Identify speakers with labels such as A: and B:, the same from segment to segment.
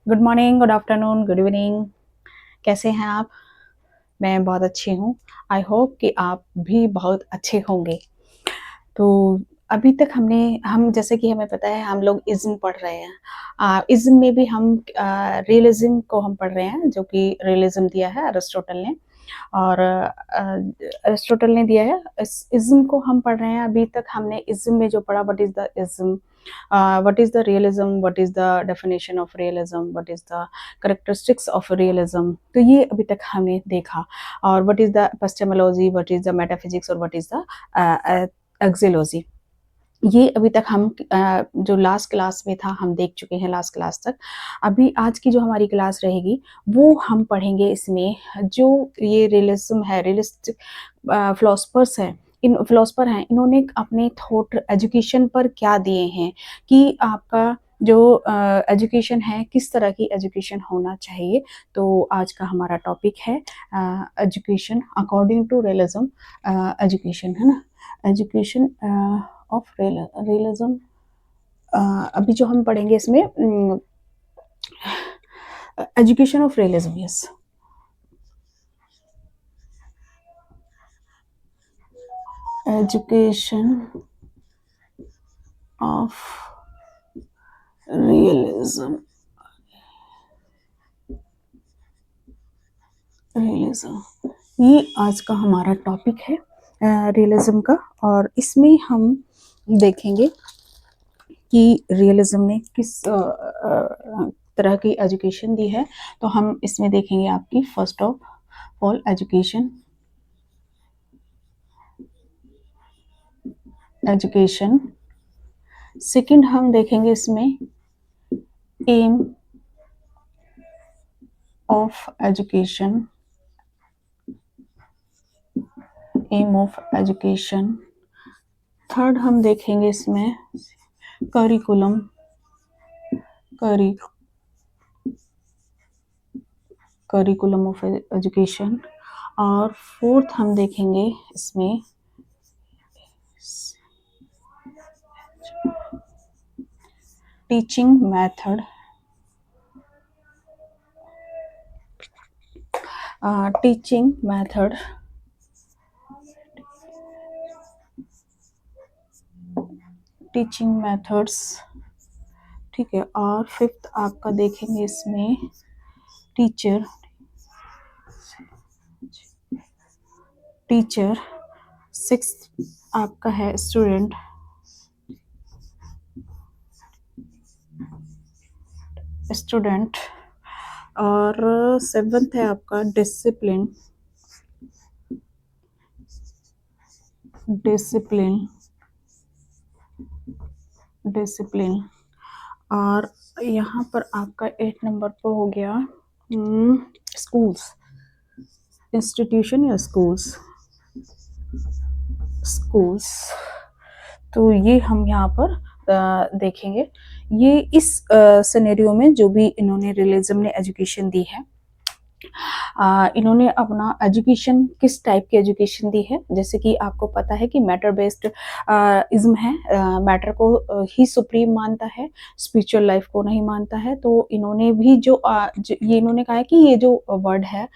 A: Good morning, good afternoon, good evening. कैसे हैं आप? मैं बहुत अच्छी हूँ। आई होप कि आप भी बहुत अच्छे होंगे। तो अभी तक हम जैसे कि हमें पता है हम लोग इज़्म पढ़ रहे हैं। इज़्म में भी हम रियलिज़्म को हम पढ़ रहे हैं जो कि रियलिज़्म दिया है अरिस्टोटल ने। और अरिस्टोटल ने दिया है। इस इज़्म को हम पढ़ रहे हैं। अभी तक हमने इज़्म में जो पढ़ा what is the ism, what is the realism, what is the definition of realism, what is the characteristics of realism. तो ये अभी तक हमने देखा। और what is the epistemology, what is the metaphysics और व्हाट इज़ द एक्सियोलॉजी। ये अभी तक हम जो लास्ट क्लास में था हम देख चुके हैं लास्ट क्लास तक। अभी आज की जो हमारी क्लास रहेगी वो हम पढ़ेंगे इसमें जो ये रियलिज्म है, रियलिस्टिक फिलोसफर्स हैं, इन फिलोसफर हैं, इन्होंने अपने थॉट एजुकेशन पर क्या दिए हैं कि आपका जो एजुकेशन है किस तरह की एजुकेशन होना चाहिए। तो आज का हमारा टॉपिक है education according to realism. Education है ना, एजुकेशन ऑफ रियलिज्म। अभी जो हम पढ़ेंगे इसमें education of realism. Yes, education of realism. Realism ये आज का हमारा टॉपिक है रियलिज्म का। और इसमें हम देखेंगे कि रियलिज्म ने किस तरह की एजुकेशन दी है। तो हम इसमें देखेंगे आपकी first of all education, education. Second हम देखेंगे इसमें aim of education, aim of education. Third हम देखेंगे इसमें करिकुलम, करिकुलम ऑफ एजुकेशन। और फोर्थ हम देखेंगे इसमें teaching method, teaching method. Teaching methods, ठीक है। और फिफ्थ आपका देखेंगे इसमें टीचर, टीचर। सिक्स्थ आपका है स्टूडेंट, स्टूडेंट। और सेवेंथ है आपका डिसिप्लिन, डिसिप्लिन, डिसिप्लिन। और यहाँ पर आपका 8 नंबर पर हो गया स्कूल्स, इंस्टीट्यूशन या स्कूल्स, स्कूल्स। तो ये हम यहाँ पर देखेंगे। ये इस सिनेरियो में जो भी इन्होंने रियलिज्म ने एजुकेशन दी है, इन्होंने अपना एजुकेशन किस टाइप की एजुकेशन दी है। जैसे कि आपको पता है कि मैटर बेस्ड इज्म है, मैटर को ही सुप्रीम मानता है, स्पिरिचुअल लाइफ को नहीं मानता है। तो इन्होंने भी ये इन्होंने कहा है कि ये जो वर्ड है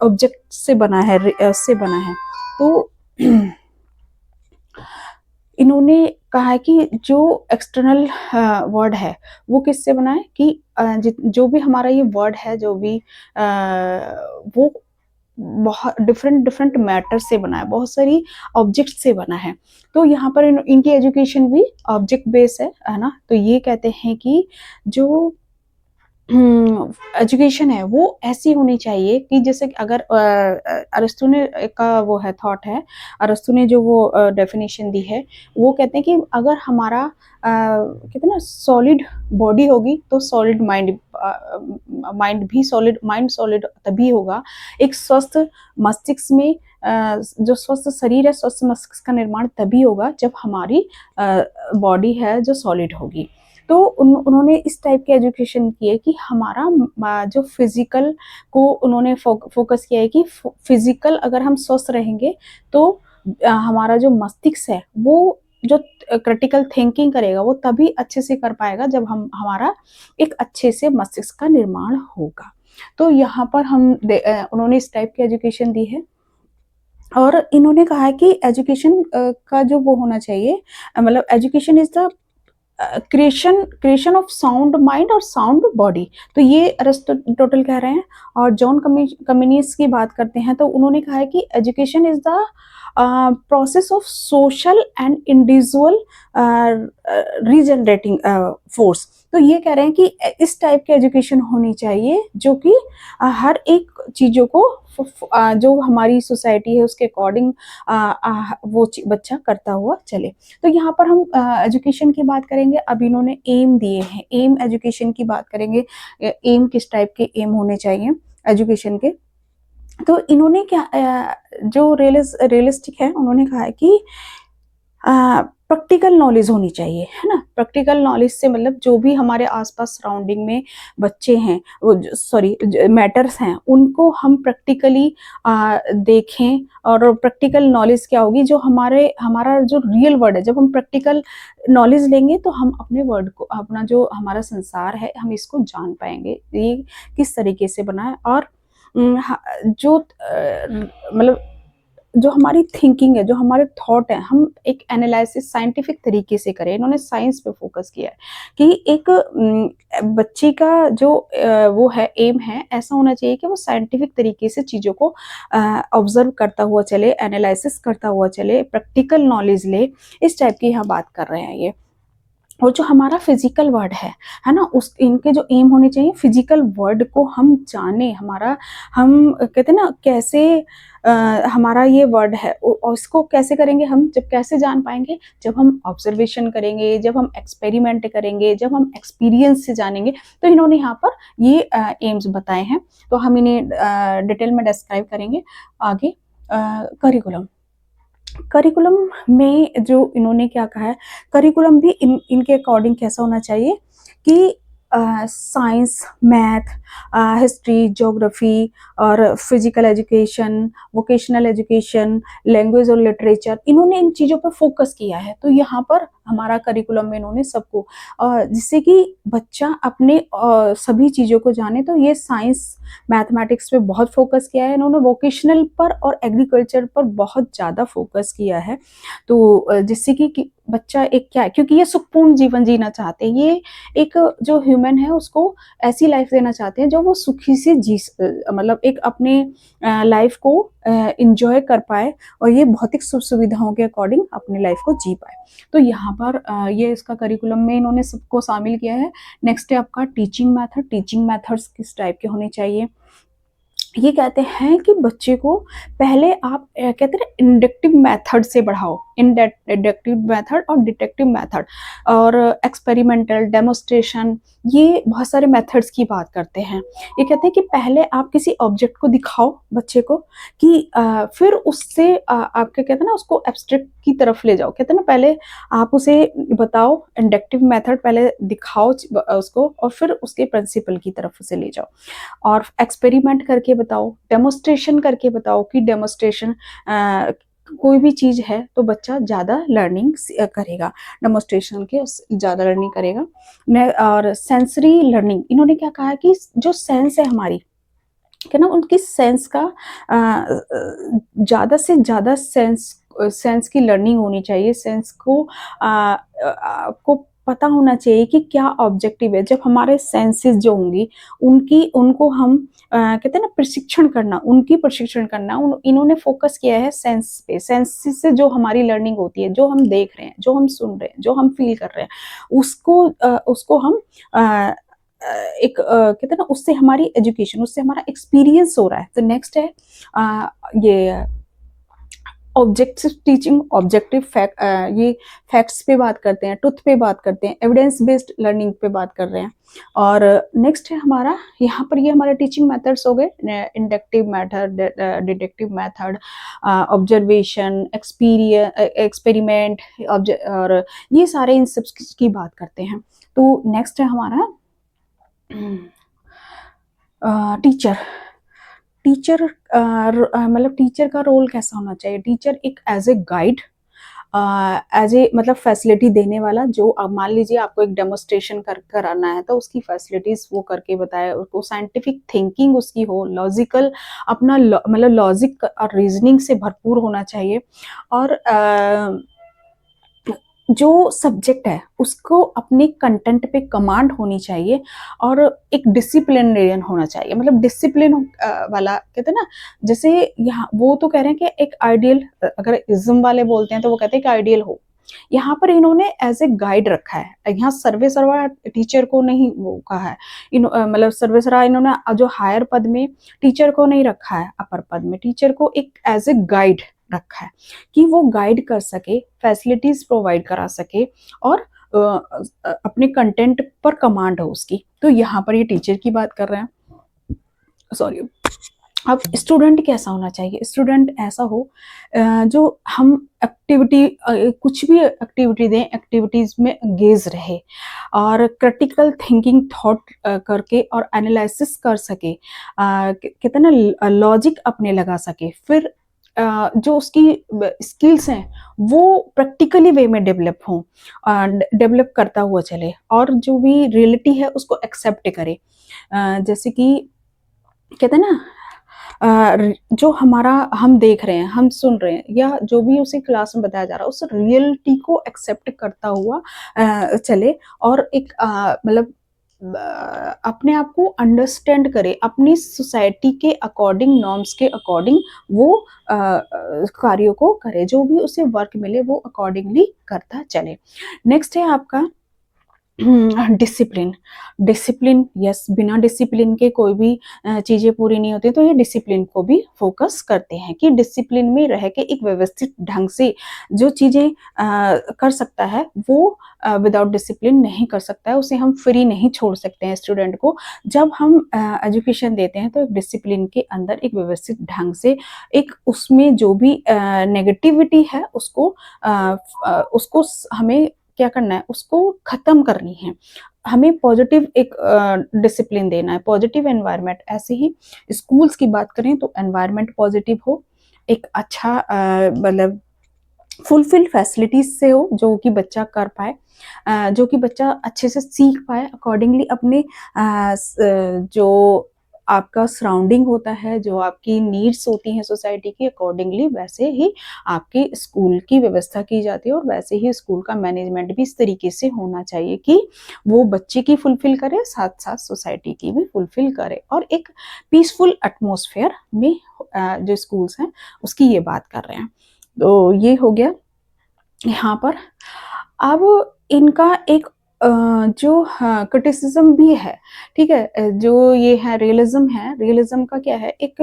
A: ऑब्जेक्ट से बना है, से बना है। तो इन्होंने कहा है कि जो एक्सटर्नल वर्ड है वो किससे बना है कि जो भी हमारा ये वर्ड है, जो भी वो बहुत डिफरेंट डिफरेंट मैटर से बना है, बहुत सारी ऑब्जेक्ट से बना है। तो यहाँ पर इनकी एजुकेशन भी ऑब्जेक्ट बेस है ना। तो ये कहते हैं कि जो एजुकेशन है वो ऐसी होनी चाहिए कि जैसे कि अगर अरस्तु ने का वो है थॉट है, अरस्तु ने जो वो डेफिनेशन दी है, वो कहते हैं कि अगर हमारा कहते हैं ना सॉलिड बॉडी होगी तो सॉलिड माइंड, माइंड भी सॉलिड, माइंड सॉलिड तभी होगा। एक स्वस्थ मस्तिष्क में जो स्वस्थ शरीर है, स्वस्थ मस्तिष्क का निर्माण तभी होगा जब हमारी बॉडी है जो सॉलिड होगी। तो उन्होंने इस टाइप की एजुकेशन की है कि हमारा जो फिजिकल को उन्होंने फोकस किया है कि फिजिकल अगर हम स्वस्थ रहेंगे तो हमारा जो मस्तिष्क है वो जो क्रिटिकल थिंकिंग करेगा वो तभी अच्छे से कर पाएगा जब हम हमारा एक अच्छे से मस्तिष्क का निर्माण होगा। तो यहाँ पर उन्होंने इस टाइप की एजुकेशन दी है और इन्होंने कहा है कि एजुकेशन का जो वो होना चाहिए, मतलब education is the creation of sound mind और साउंड बॉडी। तो ये अरिस्टोटल कह रहे हैं। और जॉन कम्युनिस की बात करते हैं तो उन्होंने कहा है कि education is the process of social and individual regenerating force. तो ये कह रहे हैं कि इस टाइप की एजुकेशन होनी चाहिए जो कि हर एक चीज़ों को जो हमारी सोसाइटी है उसके अकॉर्डिंग वो बच्चा करता हुआ चले। तो यहाँ पर हम एजुकेशन की बात करेंगे। अब इन्होंने एम दिए हैं, एम एजुकेशन की बात करेंगे। एम किस टाइप के एम होने चाहिए एजुकेशन के। तो इन्होंने क्या जो रियलिस्टिक है उन्होंने कहा है कि प्रैक्टिकल नॉलेज होनी चाहिए, है ना। प्रैक्टिकल नॉलेज से मतलब जो भी हमारे आसपास सराउंडिंग में बच्चे हैं, वो सॉरी मैटर्स हैं, उनको हम प्रैक्टिकली देखें। और प्रैक्टिकल नॉलेज क्या होगी, जो हमारा जो रियल वर्ल्ड है, जब हम प्रैक्टिकल नॉलेज लेंगे तो हम अपने वर्ल्ड को, अपना जो हमारा संसार है, हम इसको जान पाएंगे ये किस तरीके से बना है। और जो मतलब जो हमारी थिंकिंग है, जो हमारे थॉट है, हम एक एनालिसिस साइंटिफिक तरीके से करें। इन्होंने साइंस पे फोकस किया है कि एक बच्चे का जो वो है एम है, ऐसा होना चाहिए कि वो साइंटिफिक तरीके से चीज़ों को ऑब्जर्व करता हुआ चले, एनालिसिस करता हुआ चले, प्रैक्टिकल नॉलेज ले। इस टाइप की यहाँ बात कर रहे हैं ये। और जो हमारा फिजिकल वर्ड है ना, उस इनके जो एम होने चाहिए, फिजिकल वर्ड को हम जाने, हम कहते हैं ना कैसे हमारा ये वर्ड है और इसको कैसे करेंगे हम, जब कैसे जान पाएंगे, जब हम ऑब्जर्वेशन करेंगे, जब हम एक्सपेरिमेंट करेंगे, जब हम एक्सपीरियंस से जानेंगे। तो इन्होंने यहाँ पर ये एम्स बताए हैं, तो हम इन्हें डिटेल में डिस्क्राइब करेंगे आगे। करिकुलम, करिकुलम में जो इन्होंने क्या कहा है, करिकुलम भी इनके अकॉर्डिंग कैसा होना चाहिए कि साइंस, मैथ, हिस्ट्री, ज्योग्राफी और physical education, vocational education, language और लिटरेचर, इन्होंने इन चीज़ों पर फोकस किया है। तो यहाँ पर हमारा करिकुलम में इन्होंने सबको जिससे कि बच्चा अपने सभी चीज़ों को जाने। तो ये साइंस, मैथमेटिक्स पे बहुत फोकस किया है इन्होंने, वोकेशनल पर और एग्रीकल्चर पर बहुत ज़्यादा फोकस किया है। तो जिससे कि बच्चा एक क्या है, क्योंकि ये सुखपूर्ण जीवन जीना चाहते हैं, ये एक जो ह्यूमन है उसको ऐसी लाइफ देना चाहते हैं जो वो सुखी से मतलब एक अपने लाइफ को इंजॉय कर पाए और ये भौतिक सुख सुविधाओं के अकॉर्डिंग अपनी लाइफ को जी पाए। तो यहाँ पर ये इसका करिकुलम में इन्होंने सबको शामिल किया है। नेक्स्ट है आपका टीचिंग मेथड। टीचिंग मेथड्स किस टाइप के होने चाहिए, ये कहते हैं कि बच्चे को पहले आप कहते हैं इंडक्टिव मेथड से बढ़ाओ, इंडक्टिव मेथड और डिटेक्टिव मेथड और एक्सपेरिमेंटल, डेमोस्ट्रेशन, ये बहुत सारे मेथड्स की बात करते हैं। ये कहते हैं कि पहले आप किसी ऑब्जेक्ट को दिखाओ बच्चे को कि फिर उससे आपके कहते हैं ना उसको एब्स्ट्रैक्ट की तरफ ले जाओ। कहते हैं ना पहले आप उसे बताओ, इंडक्टिव मेथड पहले दिखाओ उसको और फिर उसके प्रिंसिपल की तरफ उसे ले जाओ और एक्सपेरिमेंट करके बताओ, डेमोस्ट्रेशन करके बताओ कि डेमोस्ट्रेशन कोई भी चीज़ है तो बच्चा ज़्यादा लर्निंग करेगा, डेमोस्ट्रेशन के ज़्यादा लर्निंग करेगा। और सेंसरी लर्निंग, इन्होंने क्या कहा कि जो सेंस है हमारी, क्या ना, उनकी सेंस का ज़्यादा से ज़्यादा सेंस की लर्निंग होनी चाहिए। सेंस को पता होना चाहिए कि क्या ऑब्जेक्टिव है। जब हमारे सेंसेस जो होंगी उनको हम कहते हैं ना प्रशिक्षण करना, उनकी प्रशिक्षण करना। इन्होंने फोकस किया है सेंस पे। सेंस से जो हमारी लर्निंग होती है, जो हम देख रहे हैं, जो हम सुन रहे हैं, जो हम फील कर रहे हैं, उसको हम कहते हैं ना उससे हमारी एजुकेशन, उससे हमारा एक्सपीरियंस हो रहा है। तो नेक्स्ट है ये ऑब्जेक्टिव टीचिंग, ऑब्जेक्टिव फैक्ट, ये फैक्ट्स पे बात करते हैं, ट्रुथ पे बात करते हैं, एविडेंस बेस्ड लर्निंग पे बात कर रहे हैं। और नेक्स्ट है हमारा यहाँ पर, ये हमारे टीचिंग मेथड्स हो गए, inductive method, deductive method, observation, experiment, और ये सारे इन सब की बात करते हैं। तो नेक्स्ट है हमारा टीचर। टीचर मतलब टीचर का रोल कैसा होना चाहिए। टीचर एक as a guide as a मतलब फैसिलिटी देने वाला, जो अब मान लीजिए आपको एक डेमोस्ट्रेशन कराना है तो उसकी फैसिलिटीज वो करके बताए, उसको साइंटिफिक थिंकिंग उसकी हो, लॉजिकल अपना मतलब लॉजिक और रीजनिंग से भरपूर होना चाहिए, और जो सब्जेक्ट है उसको अपने कंटेंट पे कमांड होनी चाहिए, और एक डिसिप्लिनेरियन होना चाहिए, मतलब डिसिप्लिन वाला कहते हैं ना, जैसे यहाँ वो तो कह रहे हैं कि एक आइडियल, अगर इज्म वाले बोलते हैं तो वो कहते हैं कि आइडियल हो, यहाँ पर इन्होंने एज ए गाइड रखा है, यहाँ सर्वे सर्वा टीचर को नहीं वो कहा है, मतलब सर्वे सर्वा इन्होंने जो हायर पद में टीचर को नहीं रखा है, अपर पद में टीचर को एक एज ए गाइड रखा है, कि वो गाइड कर सके, फैसिलिटीज प्रोवाइड करा सके, और अपने कंटेंट पर कमांड हो उसकी। तो यहाँ पर ये टीचर की बात कर रहे हैं, सॉरी। अब स्टूडेंट कैसा होना चाहिए? स्टूडेंट ऐसा हो जो हम एक्टिविटी, कुछ भी एक्टिविटी दें, एक्टिविटीज में एंगेज रहे, और क्रिटिकल थिंकिंग थॉट करके और एनालिसिस कर सके, कहते हैं ना लॉजिक अपने लगा सके, फिर जो उसकी स्किल्स हैं वो प्रैक्टिकली वे में डेवलप हों, डेवलप करता हुआ चले, और जो भी रियलिटी है उसको एक्सेप्ट करे। जैसे कि कहते हैं ना जो हमारा हम देख रहे हैं, हम सुन रहे हैं, या जो भी उसे क्लास में बताया जा रहा है उस रियलिटी को एक्सेप्ट करता हुआ चले, और एक मतलब अपने आप को अंडरस्टैंड करे, अपनी सोसाइटी के अकॉर्डिंग, नॉर्म्स के अकॉर्डिंग वो कार्यों को करे, जो भी उसे वर्क मिले वो अकॉर्डिंगली करता चले। नेक्स्ट है आपका डिसिप्लिन। डिसिप्लिन, यस, बिना डिसिप्लिन के कोई भी चीजें पूरी नहीं होती, तो ये डिसिप्लिन को भी फोकस करते हैं, कि डिसिप्लिन में रह के एक व्यवस्थित ढंग से जो चीजें कर सकता है वो विदाउट डिसिप्लिन नहीं कर सकता है, उसे हम फ्री नहीं छोड़ सकते हैं स्टूडेंट को। जब हम एजुकेशन देते हैं तो एक डिसिप्लिन के अंदर एक व्यवस्थित ढंग से, एक उसमें जो भी नेगेटिविटी है उसको हमें क्या करना है, उसको खत्म करनी है, हमें पॉजिटिव एक डिसिप्लिन देना है, पॉजिटिव एनवायरनमेंट। ऐसे ही स्कूल्स की बात करें तो एनवायरनमेंट पॉजिटिव हो, एक अच्छा मतलब फुलफिल फैसिलिटीज से हो, जो कि बच्चा कर पाए, जो कि बच्चा अच्छे से सीख पाए, अकॉर्डिंगली अपने जो आपका सराउंडिंग होता है, जो आपकी नीड्स होती हैं सोसाइटी की, अकॉर्डिंगली वैसे ही आपकी स्कूल की व्यवस्था की जाती है, और वैसे ही स्कूल का मैनेजमेंट भी इस तरीके से होना चाहिए कि वो बच्चे की फुलफिल करे, साथ साथ सोसाइटी की भी फुलफिल करे, और एक पीसफुल एटमोसफेयर में जो स्कूल्स हैं उसकी ये बात कर रहे हैं। तो ये हो गया यहाँ पर। अब इनका एक जो क्रिटिसिज्म भी है, ठीक है, जो ये है रियलिज्म है, रियलिज्म का क्या है, एक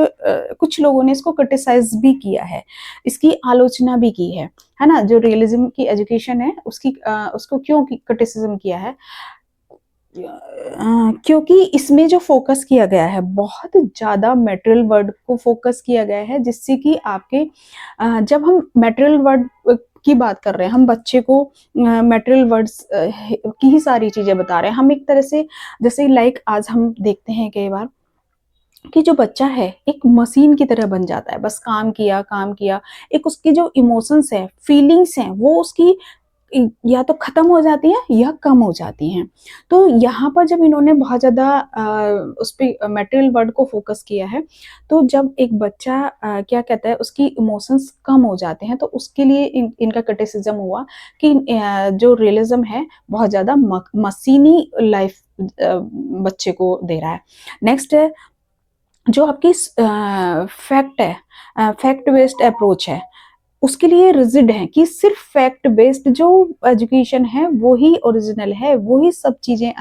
A: कुछ लोगों ने इसको क्रिटिसाइज भी किया है, इसकी आलोचना भी की है ना, जो रियलिज्म की एजुकेशन है उसकी उसको क्यों क्रिटिसिज्म किया है, क्योंकि इसमें जो फोकस किया गया है बहुत ज़्यादा मटेरियल वर्ड को फोकस किया गया है, जिससे कि आपके जब हम मटेरियल वर्ड की बात कर रहे हैं, हम बच्चे को मटेरियल वर्ड्स की ही सारी चीज़ें बता रहे हैं, हम एक तरह से, जैसे लाइक आज हम देखते हैं कई बार कि जो बच्चा है एक मशीन की तरह बन जाता है, बस काम किया काम किया, एक उसकी जो इमोशंस है, फीलिंग्स हैं, वो उसकी या तो खत्म हो जाती हैं या कम हो जाती हैं। तो यहाँ पर जब इन्होंने बहुत ज़्यादा उस पे मटेरियल वर्ड को फोकस किया है, तो जब एक बच्चा क्या कहता है उसकी इमोशंस कम हो जाते हैं, तो उसके लिए इनका क्रिटिसिज्म हुआ कि जो रियलिज्म है बहुत ज़्यादा मशीनी लाइफ बच्चे को दे रहा है। नेक्स्ट है जो आपकी फैक्ट है, फैक्ट बेस्ड अप्रोच है, उसके लिए रिजिड है कि सिर्फ फैक्ट बेस्ड जो एजुकेशन है वो ही ओरिजिनल है, वो ही सब चीजें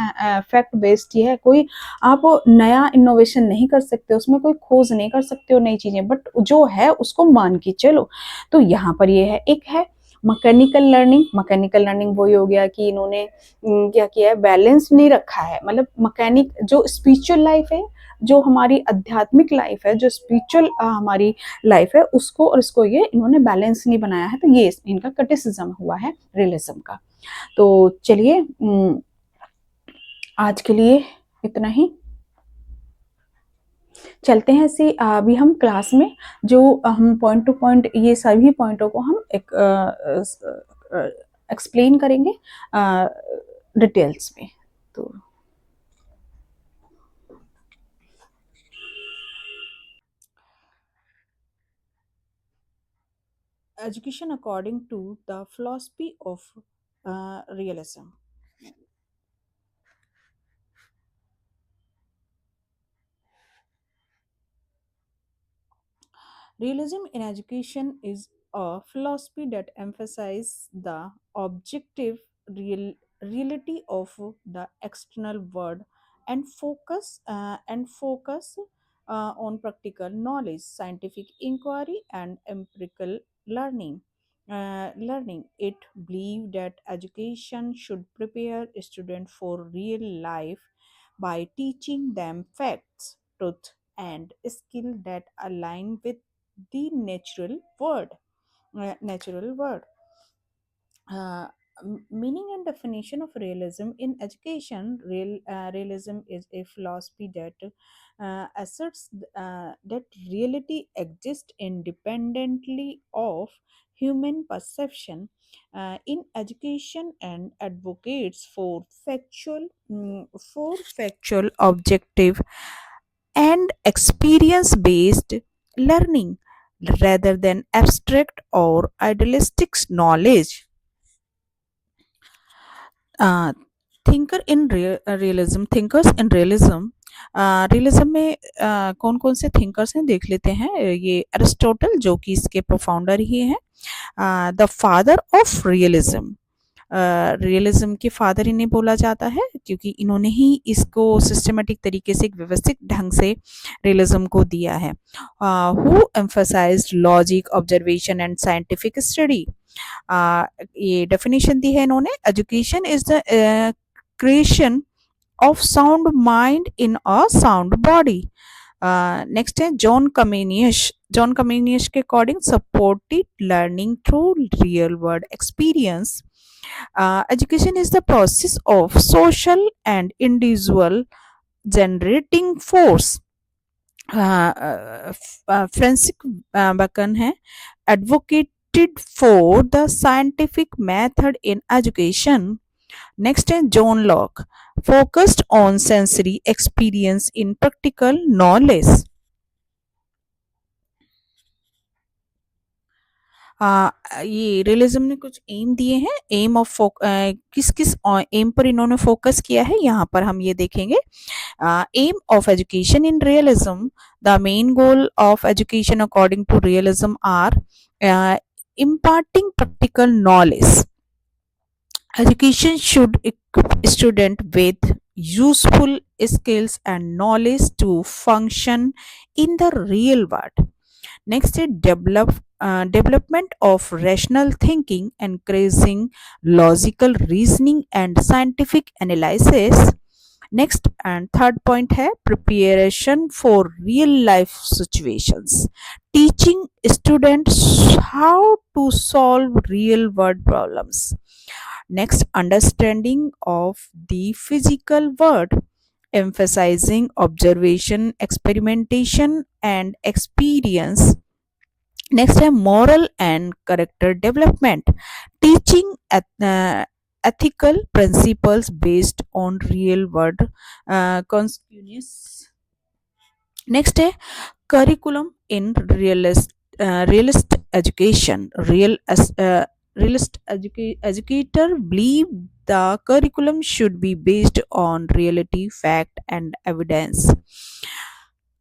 A: फैक्ट बेस्ड ही है, कोई आप नया इनोवेशन नहीं कर सकते, उसमें कोई खोज नहीं कर सकते हो नई चीजें, बट जो है उसको मान के चलो। तो यहाँ पर ये है, एक है मैकेनिकल लर्निंग। मैकेनिकल लर्निंग वही हो गया कि इन्होंने क्या किया है, बैलेंस नहीं रखा है, मतलब मैकेनिक जो स्पिरिचुअल लाइफ है, जो हमारी आध्यात्मिक लाइफ है, जो स्पिरिचुअल हमारी लाइफ है, उसको और इसको ये इन्होंने बैलेंस नहीं बनाया है, तो ये इनका क्रिटिसिज्म हुआ है रियलिज्म का। तो चलिए आज के लिए इतना ही। चलते हैं ऐसे अभी हम क्लास में जो हम पॉइंट टू पॉइंट ये सभी पॉइंटों को हम एक एक्सप्लेन करेंगे डिटेल्स में। तो education according to the philosophy of realism. Realism in education is a philosophy that emphasizes the objective reality of the external world and focus on practical knowledge, scientific inquiry, and empirical learning. Learning it believe that education should prepare students for real life by teaching them facts, truth, and skill that align with the natural word. uh, Meaning and definition of realism in education. Realism is a philosophy that asserts that reality exists independently of human perception in education and advocates for factual objective and experience based learning rather than abstract or idealistic knowledge. Thinker in realism thinkers in realism realism में कौन कौन से thinkers हैं देख लेते हैं। ये Aristotle जो कि इसके प्रोफाउंडर ही हैं, the father of realism. Realism के फादर इन्हें बोला जाता है क्योंकि इन्होंने ही इसको सिस्टमेटिक तरीके से एक व्यवस्थित ढंग से रियलिज्म को दिया है। Who emphasized logic observation and scientific study. ये डेफिनेशन दी है इन्होंने। Education is the creation of sound mind in a sound body. Next है जॉन कमेनियश। जॉन कमेनियश के according supported learning through real world experience. Education is the process of social and individual generating force. Francis Bacon है advocated for the scientific method in education. Next है John Locke, focused on sensory experience in practical knowledge. ये realism ने कुछ M दिए हैं। M of किस किस M पर इन्होंने फोकस किया है यहाँ पर हम ये देखेंगे। Aim of education in realism. The main goal of education according to realism are imparting practical knowledge. Education should equip student with useful skills and knowledge to function in the real world. Next is development of rational thinking, encouraging logical reasoning and scientific analysis. Next and third point है preparation for real life situations, teaching students how to solve real world problems. Next understanding of the physical world, emphasizing observation, experimentation, and experience. Next है moral and character development, teaching ethical principles based on real world consequences. Next है curriculum in realist education. Realist educator believe the curriculum should be based on reality, fact, and evidence.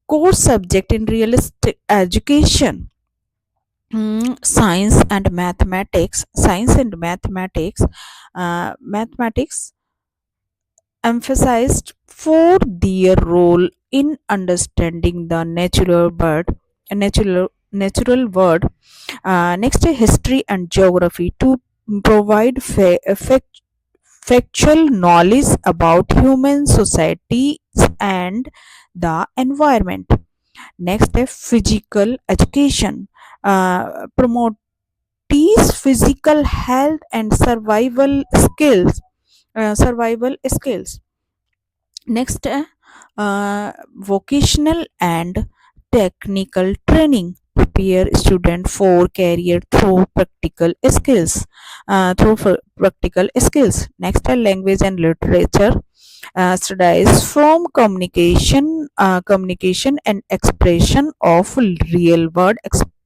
A: Core subject in realist education: science and mathematics. Mathematics emphasized for their role in understanding the natural world. Next history and geography to provide factual knowledge about human societies and the environment. Next physical education promote physical health and survival skills. Next
B: vocational and technical training prepare student for career through practical skills. Next are language and literature studies from communication and expression of real world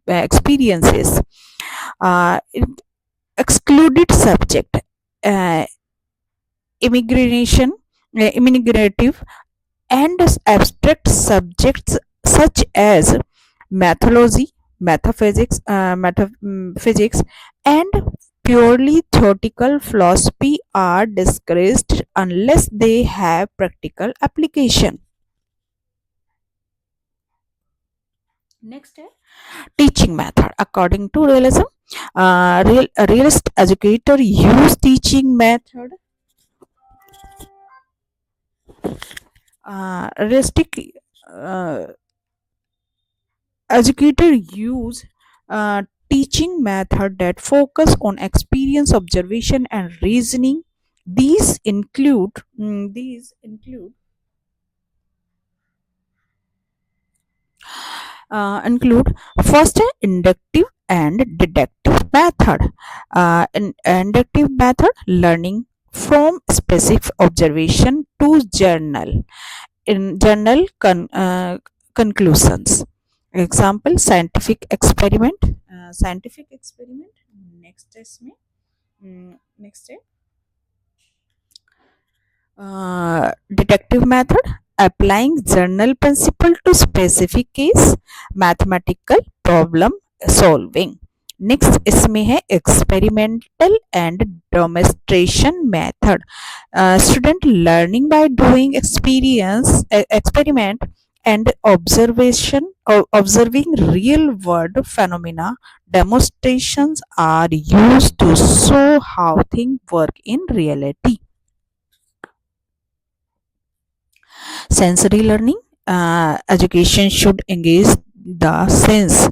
B: experiences. It excluded subject uh, immigration immigrative and abstract subjects such as mathology, physics, and purely theoretical philosophy are discouraged unless they have practical application. Next है teaching method. According to realism, a realist educator use teaching method. Realistic uh, educator use teaching method that focus on experience, observation, and reasoning. These include first inductive and deductive method. Inductive method learning from specific observation to conclusions. Example scientific experiment. Next is में next है detective method applying journal principle to specific case, mathematical problem solving. Next इसमें है experimental and demonstration method. Student learning by doing experiment and observing real world phenomena. Demonstrations are used to show how things work in reality. Sensory learning education should engage the sense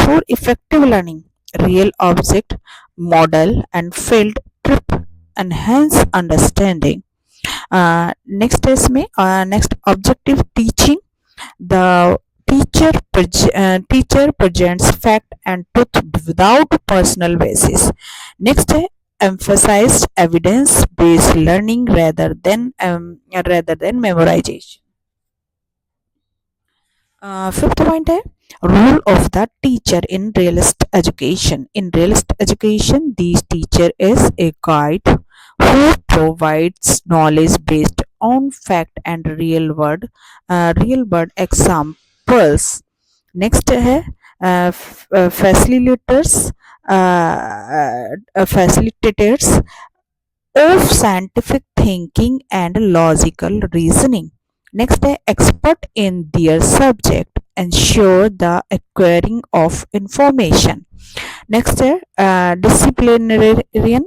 B: for effective learning. Real object model and field trip enhance understanding. Next objective teaching. The teacher presents fact and truth without personal basis. Next है emphasized evidence based learning rather than memorization. Fifth point है role of the teacher in realist education. In realist education, the teacher is a guide who provides knowledge based on fact and real world examples. Next है facilitators of scientific thinking and logical reasoning. Next है expert in their subject ensure the acquiring of information. Next है disciplinarian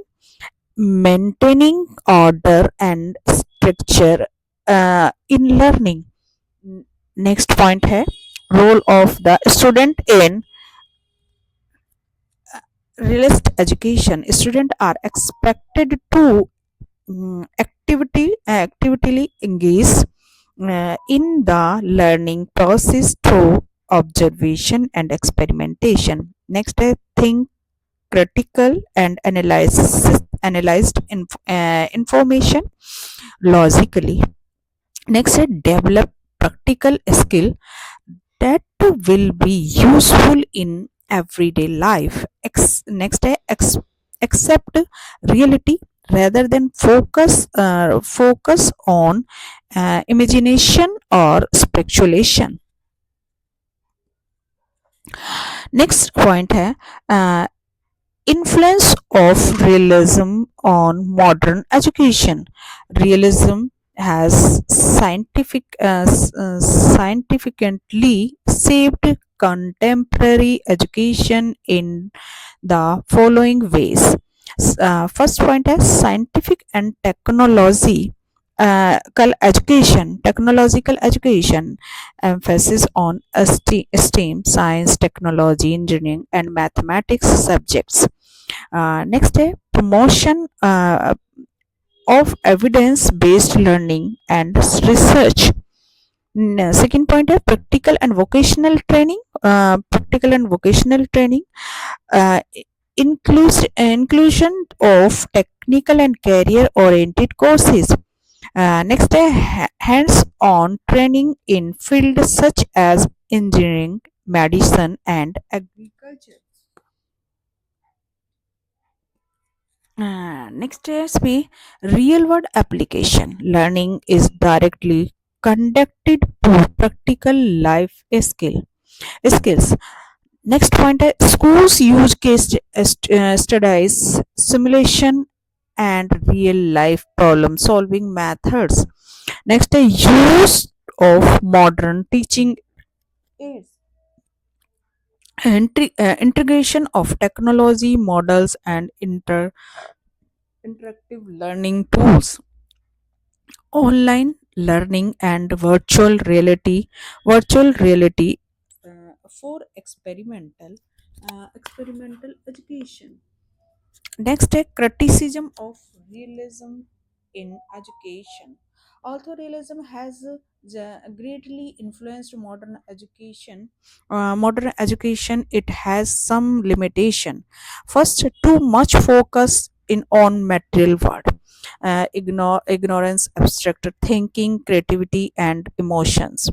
B: maintaining order and structure in learning. Next point है role of the student in realist education. Students are expected to actively engage in the learning process through observation and experimentation. Next है think critical and analyzed information logically. Next है develop practical skill that will be useful in everyday life. Next है accept reality rather than focus on imagination or speculation. Next point है influence of realism on modern education. Realism has scientifically shaped contemporary education in the following ways. First point is scientific and technological education emphasis on STEM, science, technology, engineering, and mathematics subjects. Next है promotion of evidence-based learning and research. Second point है practical and vocational training. Practical and vocational training uh, inclusion of technical and career oriented courses. Next है hands-on training in fields such as engineering, medicine and agriculture. Next is be real world application. Learning is directly conducted to practical life skills. Next point is schools use case studies, simulation and real life problem solving methods. Next is use of modern teaching aids. Integration of technology models and interactive learning tools, online learning and virtual reality for experimental education. Next, a criticism of realism in education. Although realism has greatly influenced modern education, it has some limitation. First, too much focus in on material world, ignorance, abstract thinking, creativity, and emotions.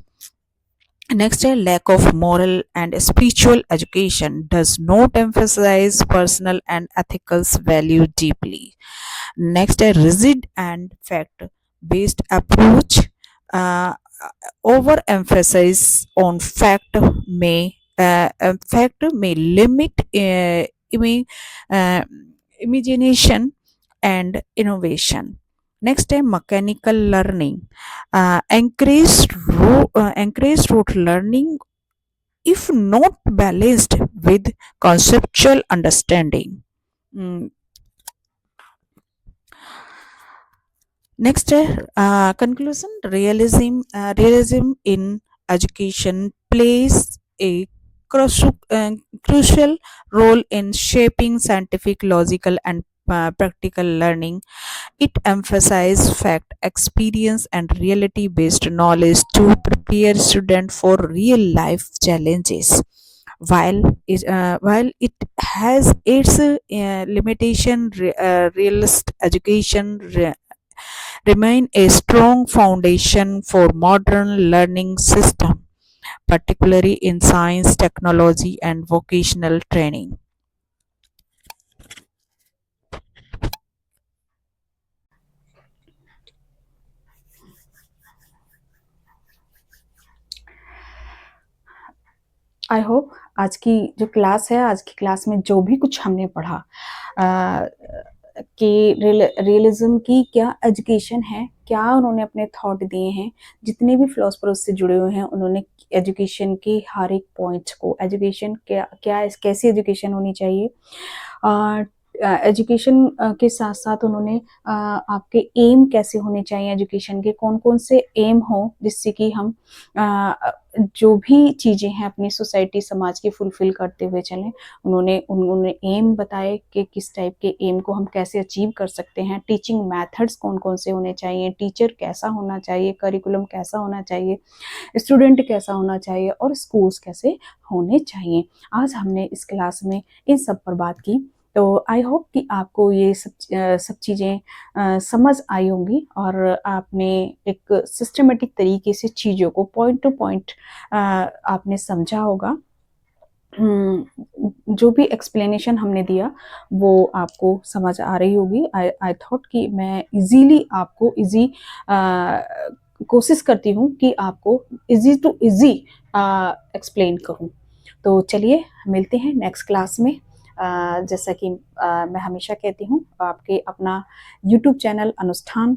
B: Next, a lack of moral and spiritual education does not emphasize personal and ethical value deeply. Next, a rigid and fact based approach, uh, overemphasis on fact may limit uh, imagination and innovation. Next, a mechanical learning, encouraged rote learning if not balanced with conceptual understanding. Mm, Next, conclusion. Realism in education plays a crucial role in shaping scientific, logical, and practical learning. It emphasizes fact, experience, and reality based knowledge to prepare students for real life challenges. While it has its limitation, realist education remain a strong foundation for modern learning system, particularly in science, technology, and vocational training.
A: I hope आज की जो class है, आज की class में जो भी कुछ हमने पढ़ा अ, कि रियलिज्म की क्या एजुकेशन है, क्या उन्होंने अपने थॉट दिए हैं, जितने भी फिलोसफर उससे जुड़े हुए हैं, उन्होंने एजुकेशन के हर एक पॉइंट्स को, एजुकेशन क्या क्या कैसी एजुकेशन होनी चाहिए, एजुकेशन के साथ साथ उन्होंने आपके एम कैसे होने चाहिए एजुकेशन के, कौन कौन से एम हो जिससे कि हम जो भी चीज़ें हैं अपनी सोसाइटी समाज की फुलफिल करते हुए चलें। उन्होंने एम बताए कि किस टाइप के एम को हम कैसे अचीव कर सकते हैं, टीचिंग मेथड्स कौन कौन से होने चाहिए, टीचर कैसा होना चाहिए, करिकुलम कैसा होना चाहिए, स्टूडेंट कैसा होना चाहिए और स्कूल्स कैसे होने चाहिए। आज हमने इस क्लास में इन सब पर बात की। तो आई होप कि आपको ये सब चीज़ें समझ आई होंगी और आपने एक सिस्टमेटिक तरीके से चीज़ों को पॉइंट टू पॉइंट आपने समझा होगा। जो भी एक्सप्लेनेशन हमने दिया वो आपको समझ आ रही होगी। आई थॉट कि मैं इजीली आपको कोशिश करती हूँ कि आपको इजी टू इजी एक्सप्लेन करूँ। तो चलिए मिलते हैं नेक्स्ट क्लास में। जैसा कि मैं हमेशा कहती हूँ, आपके अपना यूट्यूब चैनल अनुष्ठान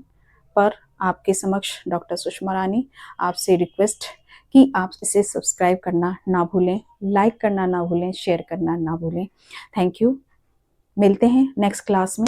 A: पर आपके समक्ष डॉक्टर सुषमा रानी आपसे रिक्वेस्ट कि आप इसे सब्सक्राइब करना ना भूलें, लाइक करना ना भूलें, शेयर करना ना भूलें। Thank you. मिलते हैं नेक्स्ट क्लास में।